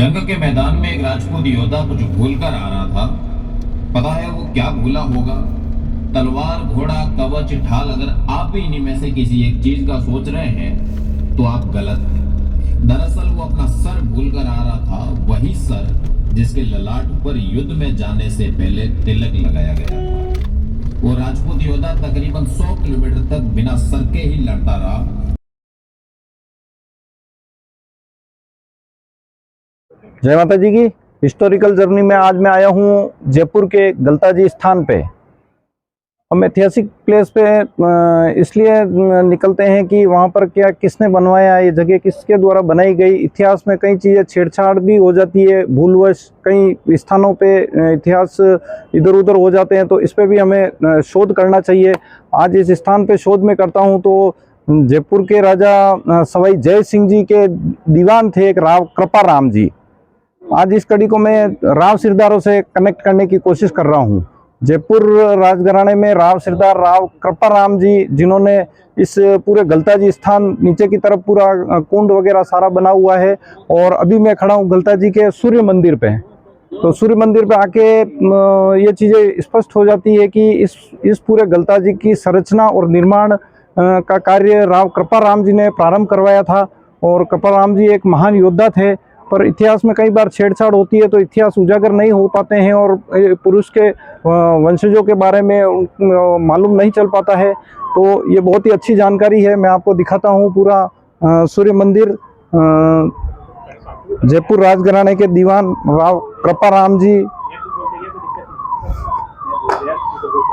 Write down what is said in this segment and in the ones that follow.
जंग के मैदान में एक राजपूत योद्धा कुछ भूल कर आ रहा था। पता है वो क्या भूला होगा? तलवार, घोड़ा, कवच, ढाल। अगर आप भी इन्हीं में से किसी एक चीज का सोच रहे हैं तो आप गलत हैं। दरअसल वो अपना सर भूल कर आ रहा था, वही सर जिसके ललाट पर युद्ध में जाने से पहले तिलक लगाया गया था। वो राजपूत योद्धा तकरीबन 100 किलोमीटर तक बिना सर के ही लड़ता रहा। जय माता जी की हिस्टोरिकल जर्नी में आज मैं आया हूँ जयपुर के गलताजी स्थान पे। हम ऐतिहासिक प्लेस पे इसलिए निकलते हैं कि वहाँ पर क्या किसने बनवाया, ये जगह किसके द्वारा बनाई गई। इतिहास में कई चीज़ें छेड़छाड़ भी हो जाती है भूलवश, कई स्थानों पे इतिहास इधर उधर हो जाते हैं, तो इस पे भी हमें शोध करना चाहिए। आज इस स्थान पे शोध में करता हूँ तो जयपुर के राजा सवाई जय सिंह जी के दीवान थे एक राव कृपा राम जी। आज इस कड़ी को मैं राव सिरदारों से कनेक्ट करने की कोशिश कर रहा हूँ। जयपुर राजघराने में राव सिरदार राव कृपा राम जी, जिन्होंने इस पूरे गलताजी स्थान नीचे की तरफ पूरा कुंड वगैरह सारा बना हुआ है। और अभी मैं खड़ा हूँ गलताजी के सूर्य मंदिर पे। तो सूर्य मंदिर पे आके ये चीज़ें स्पष्ट हो जाती है कि इस पूरे गलताजी की संरचना और निर्माण का कार्य राव कृपा राम जी ने प्रारंभ करवाया था। और कृपा राम जी एक महान योद्धा थे, पर इतिहास में कई बार छेड़छाड़ होती है तो इतिहास उजागर नहीं हो पाते हैं और पुरुष के वंशजों के बारे में मालूम नहीं चल पाता है। तो ये बहुत ही अच्छी जानकारी है। मैं आपको दिखाता हूँ पूरा सूर्य मंदिर। जयपुर राजघराने के दीवान राव कृपा राम जी,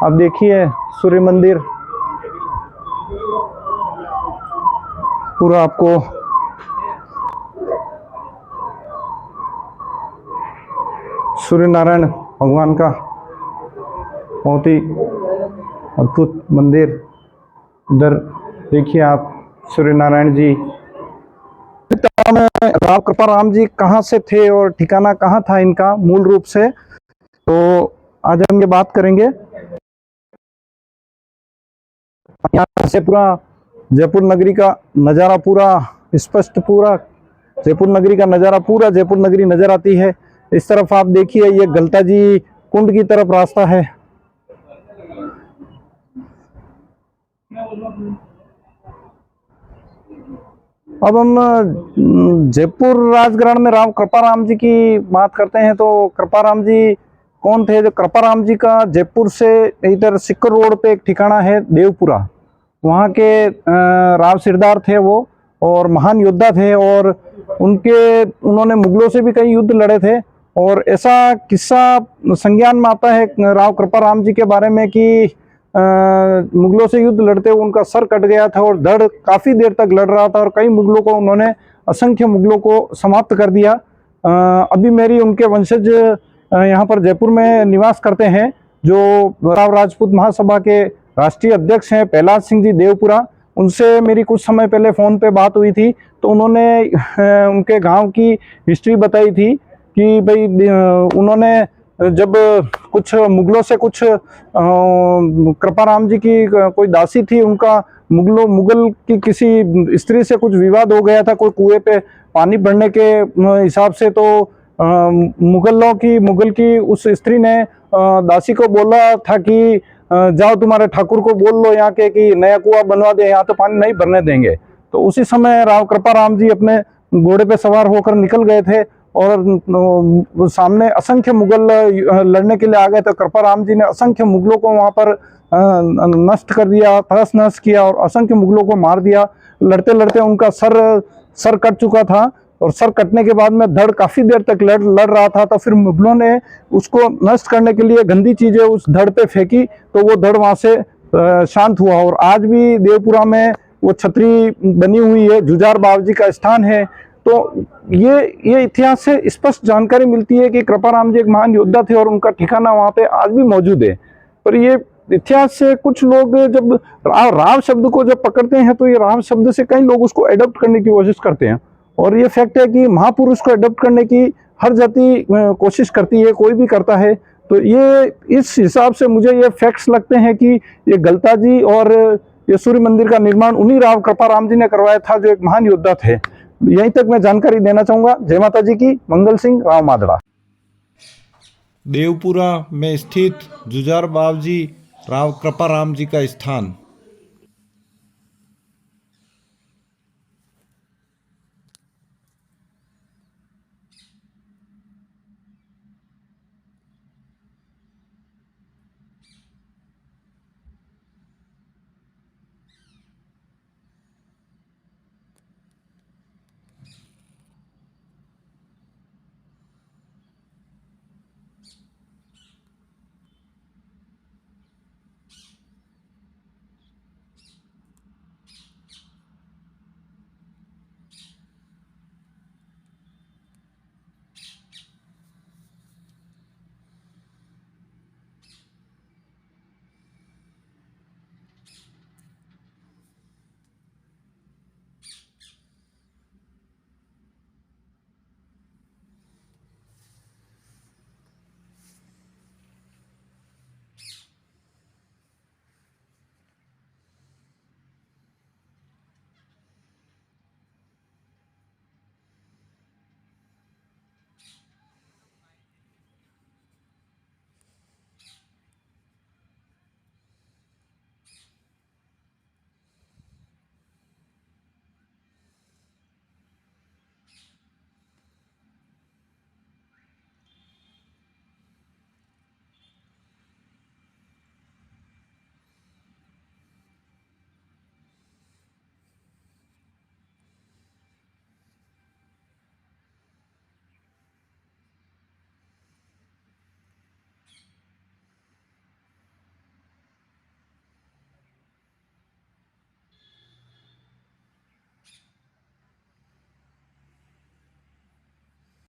आप देखिए सूर्य मंदिर पूरा आपको सूर्य नारायण भगवान का बहुत ही अद्भुत मंदिर। इधर देखिए आप सूर्य नारायण जी। राव कृपा राम जी कहाँ से थे और ठिकाना कहाँ था इनका मूल रूप से, तो आज हम ये बात करेंगे। यहाँ से पूरा जयपुर नगरी का नज़ारा पूरा स्पष्ट, पूरा जयपुर नगरी का नज़ारा, पूरा जयपुर नगरी नजर आती है। इस तरफ आप देखिए ये गलताजी कुंड की तरफ रास्ता है। अब हम जयपुर राजघराने में राव कृपा राम जी की बात करते हैं तो कृपा राम जी कौन थे? जो कृपा राम जी का जयपुर से इधर सिक्कर रोड पे एक ठिकाना है देवपुरा, वहाँ के राव सिरदार थे वो, और महान योद्धा थे। और उन्होंने मुगलों से भी कई युद्ध लड़े थे। और ऐसा किस्सा संज्ञान में आता है राव कृपा राम जी के बारे में कि मुगलों से युद्ध लड़ते हुए उनका सर कट गया था और धड़ काफ़ी देर तक लड़ रहा था और कई मुगलों को उन्होंने, असंख्य मुगलों को समाप्त कर दिया। अभी मेरी उनके वंशज यहाँ पर जयपुर में निवास करते हैं, जो राव राजपूत महासभा के राष्ट्रीय अध्यक्ष हैं प्रहलाद सिंह जी देवपुरा। उनसे मेरी कुछ समय पहले फ़ोन पे बात हुई थी, तो उन्होंने उनके गांव की हिस्ट्री बताई थी कि भाई उन्होंने जब कुछ मुगलों से कुछ कृपा राम जी की कोई दासी थी, उनका मुगल की किसी स्त्री से कुछ विवाद हो गया था, कोई कुएं पे पानी भरने के हिसाब से। तो मुगल की उस स्त्री ने दासी को बोला था कि जाओ तुम्हारे ठाकुर को बोल लो यहाँ के कि नया कुआं बनवा दे, यहाँ तो पानी नहीं भरने देंगे। तो उसी समय राव कृपा राम जी अपने घोड़े पे सवार होकर निकल गए थे और सामने असंख्य मुगल लड़ने के लिए आ गए। तो कृपा राम जी ने असंख्य मुगलों को वहाँ पर नष्ट कर दिया, तहस नहस किया और असंख्य मुगलों को मार दिया। लड़ते लड़ते उनका सर कट चुका था और सर कटने के बाद में धड़ काफ़ी देर तक लड़ रहा था। तो फिर मुगलों ने उसको नष्ट करने के लिए गंदी चीज़ें उस धड़ पे फेंकी, तो वो धड़ वहाँ से शांत हुआ। और आज भी देवपुरा में वो छतरी बनी हुई है, जुझार बाबजी का स्थान है। तो ये इतिहास से स्पष्ट जानकारी मिलती है कि कृपा राम जी एक महान योद्धा थे और उनका ठिकाना वहाँ पे आज भी मौजूद है। पर ये इतिहास से कुछ लोग जब राव शब्द को जब पकड़ते हैं तो ये राव शब्द से कई लोग उसको एडॉप्ट करने की कोशिश करते हैं। और ये फैक्ट है कि महापुरुष को एडॉप्ट करने की हर जाति कोशिश करती है, कोई भी करता है। तो ये इस हिसाब से मुझे ये फैक्ट्स लगते हैं कि ये गलताजी और ये सूर्य मंदिर का निर्माण उन्हीं राव कृपा राम जी ने करवाया था, जो एक महान योद्धा थे। यहीं तक मैं जानकारी देना चाहूँगा। जय माता जी की। मंगल सिंह, राव मादड़ा। देवपुरा में स्थित जुझार बावजी राव कृपाराम जी का स्थान।